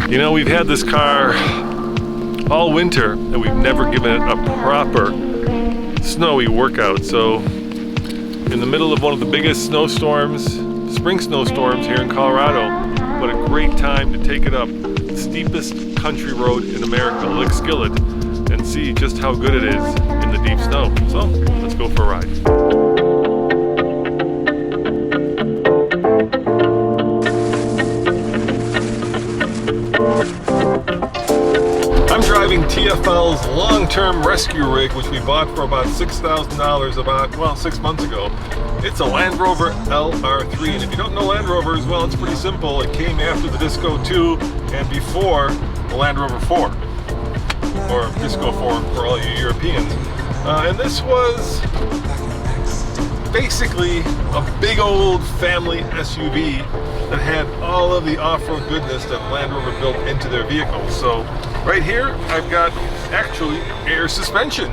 You know, we've had this car all winter and we've never given it a proper snowy workout. So in the middle of one of the biggest snowstorms, spring snowstorms here in Colorado, what a great time to take it up the steepest country road in America, Lick Skillet, and see just how good it is in the deep snow. So let's go for a ride. I'm driving TFL's long-term rescue rig, which we bought for about $6,000 about, well, 6 months ago. It's a Land Rover LR3, and if you don't know Land Rovers, well, it's pretty simple. It came after the Disco 2 and before the Land Rover 4, or Disco 4 for all you Europeans. And this was basically a big old family SUV that had all of the off-road goodness that Land Rover built into their vehicle. So right here, I've got actually air suspension,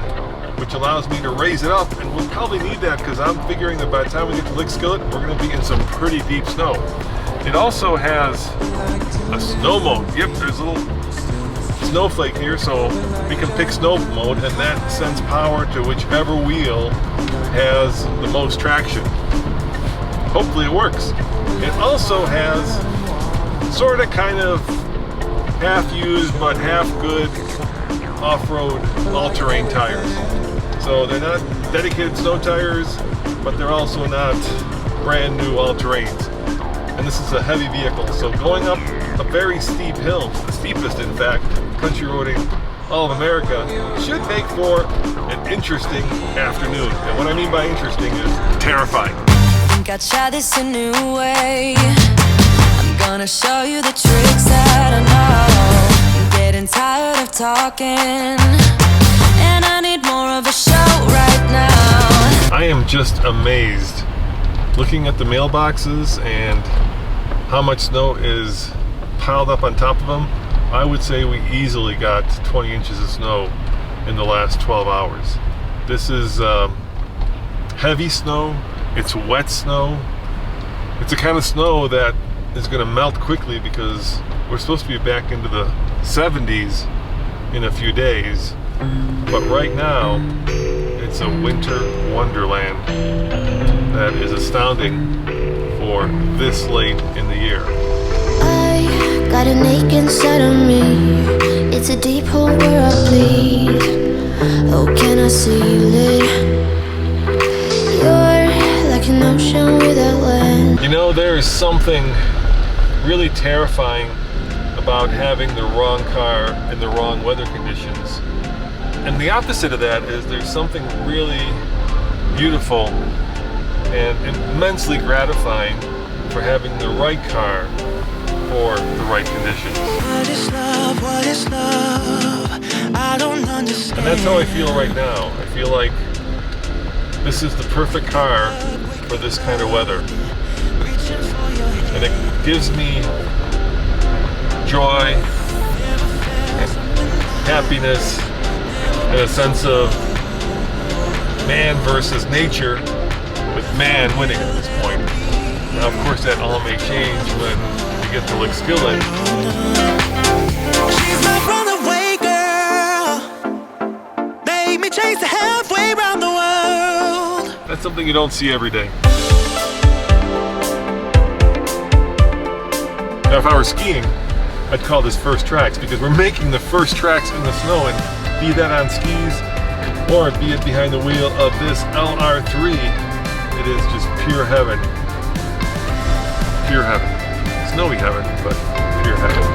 which allows me to raise it up, and we'll probably need that because I'm figuring that by the time we get to Lick Skillet, we're going to be in some pretty deep snow. It also has a snow mode. Yep, there's a little snowflake here, so we can pick snow mode, and that sends power to whichever wheel has the most traction. Hopefully it works. It also has sort of kind of half-used but half-good off-road all-terrain tires. So they're not dedicated snow tires, but they're also not brand new all-terrains. And this is a heavy vehicle, so going up a very steep hill, the steepest in fact, country roading all of America, should make for an interesting afternoon. And what I mean by interesting is terrifying. I think I'll try this a new way. I'm gonna show you the tricks that I know. I'm getting tired of talking, and I need more of a show right now. I am just amazed looking at the mailboxes and how much snow is piled up on top of them. I would say we easily got 20 inches of snow in the last 12 hours. This is heavy snow. It's wet snow. It's the kind of snow that is going to melt quickly because we're supposed to be back into the 70s in a few days. But right now, it's a winter wonderland that is astounding for this late in the year. I got an ache inside of me. It's a deep hole where I bleed. Oh, can I seal it? You're like an ocean without land. You know, there is something really terrifying about having the wrong car in the wrong weather conditions. And the opposite of that is there's something really beautiful and immensely gratifying for having the right car for the right conditions. What is love? What is love? I don't understand. And that's how I feel right now. I feel like this is the perfect car for this kind of weather. And it gives me joy and happiness and a sense of man versus nature, with man winning at this point. Now, of course, that all may change when we get to Lick Skillet. She's my runaway girl. Made me chase her halfway around the world. That's something you don't see every day. Now, if I were skiing, I'd call this first tracks because we're making the first tracks in the snow, and be that on skis or be it behind the wheel of this LR3, it is just pure heaven. Pure heaven. Snowy heaven, but pure heaven.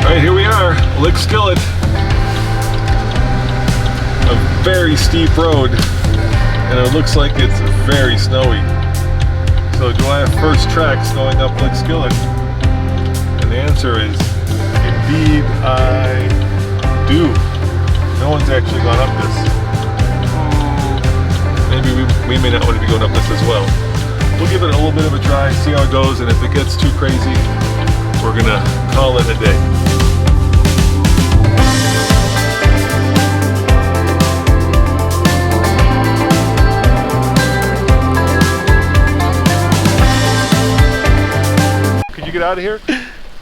Alright, here we are, Lick Skillet. A very steep road, and it looks like it's very snowy. So do I have first tracks going up Lick Skillet? And the answer is, indeed I do. No one's actually gone up this. Maybe we may not want to be going up this as well. We'll give it a little bit of a try, see how it goes, and if it gets too crazy, we're gonna call it a day. Get out of here?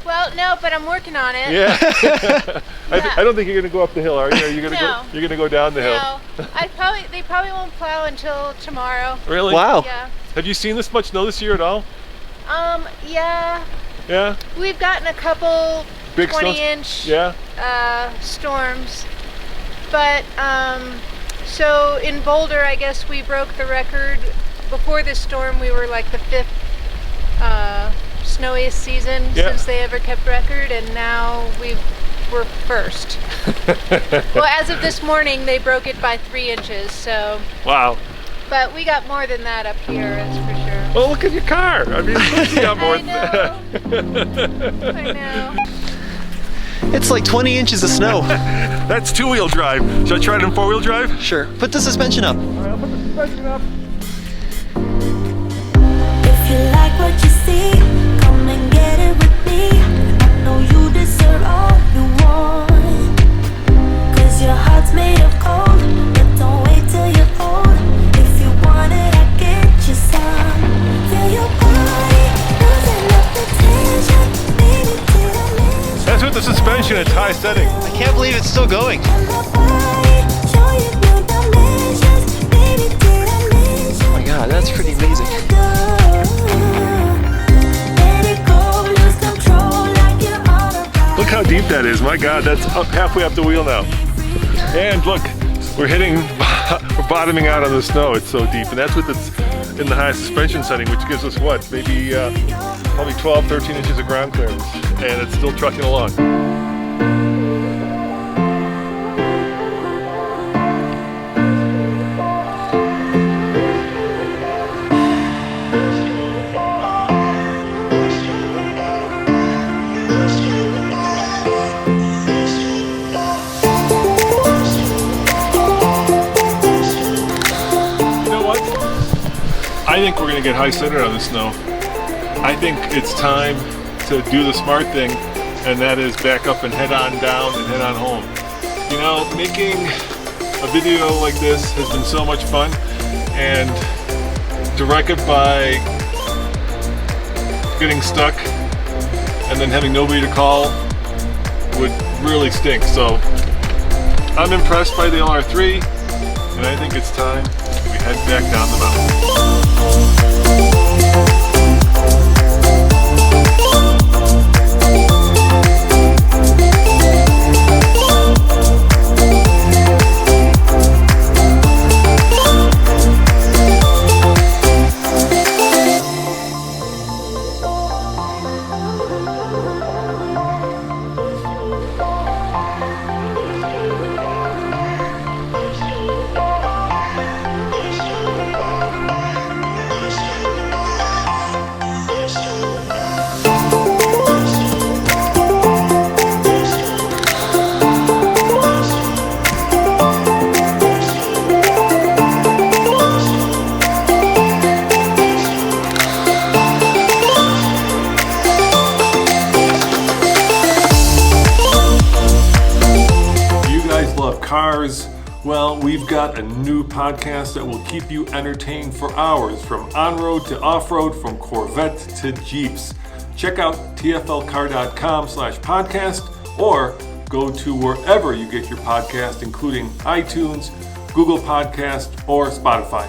Well, no, but I'm working on it. Yeah. I don't think you're gonna go up the hill, are you? Are you gonna No. You're gonna go down the hill. No, they probably won't plow until tomorrow. Really? Wow. Yeah. Have you seen this much snow this year at all? Yeah. Yeah. We've gotten a couple Big 20-inch Yeah. storms, but so in Boulder, I guess we broke the record. Before this storm, we were like the 5th snowiest season since they ever kept record, and now we're first. Well, as of this morning, they broke it by 3 inches. So. Wow. But we got more than that up here, that's for sure. Well, look at your car. I mean, you got more I know. I know. It's like 20 inches of snow. That's 2-wheel drive. Should I try it in 4-wheel drive? Sure. Put the suspension up. All right, I'll put the suspension up. If you like what you see, come and get it with me. I know you deserve all you want, 'cause your heart's made of gold. But don't wait till you're old. If you want it, I get you some. Feel your body losing up the tension. Baby, till I mention. That's with the suspension at high setting. I can't believe it's still going. And my body, show you new dimensions. Baby, till I mention. Oh my God, that's pretty amazing. Look how deep that is. My God, that's up halfway up the wheel now. And look, we're bottoming out on the snow. It's so deep. And that's with it's in the high suspension setting, which gives us what? Maybe probably 12, 13 inches of ground clearance. And it's still trucking along. I think we're going to get high-centered on the snow. I think it's time to do the smart thing, and that is back up and head on down and head on home. You know, making a video like this has been so much fun, and to wreck it by getting stuck and then having nobody to call would really stink. So I'm impressed by the LR3, and I think it's time we head back down the mountain. Cars, well, we've got a new podcast that will keep you entertained for hours, from on-road to off-road, from Corvette to Jeeps. Check out tflcar.com/podcast or go to wherever you get your podcast, including iTunes, Google Podcast, or Spotify.